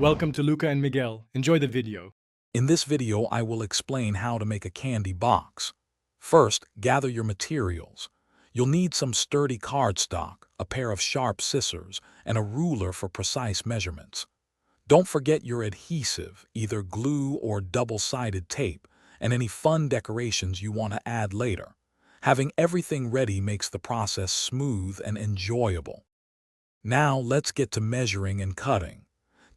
Welcome to Luca and Miguel. Enjoy the video. In this video, I will explain how to make a candy box. First, gather your materials. You'll need some sturdy cardstock, a pair of sharp scissors, and a ruler for precise measurements. Don't forget your adhesive, either glue or double-sided tape, and any fun decorations you want to add later. Having everything ready makes the process smooth and enjoyable. Now let's get to measuring and cutting.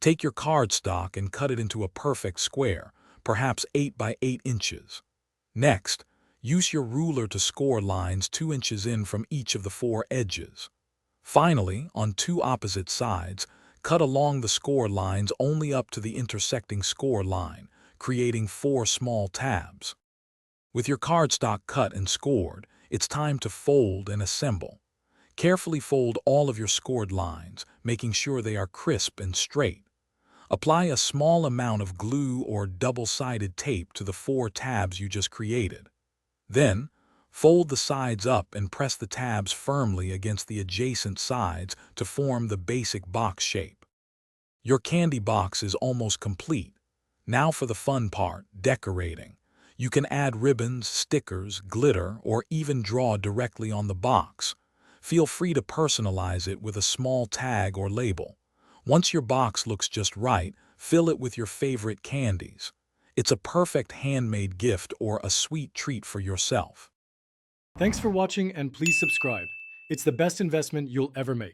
Take your cardstock and cut it into a perfect square, perhaps 8 by 8 inches. Next, use your ruler to score lines 2 inches in from each of the 4 edges. Finally, on 2 opposite sides, cut along the score lines only up to the intersecting score line, creating 4 small tabs. With your cardstock cut and scored, it's time to fold and assemble. Carefully fold all of your scored lines, making sure they are crisp and straight. Apply a small amount of glue or double-sided tape to the 4 tabs you just created. Then, fold the sides up and press the tabs firmly against the adjacent sides to form the basic box shape. Your candy box is almost complete. Now for the fun part, decorating. You can add ribbons, stickers, glitter, or even draw directly on the box. Feel free to personalize it with a small tag or label. Once your box looks just right, fill it with your favorite candies. It's a perfect handmade gift or a sweet treat for yourself. Thanks for watching and please subscribe. It's the best investment you'll ever make.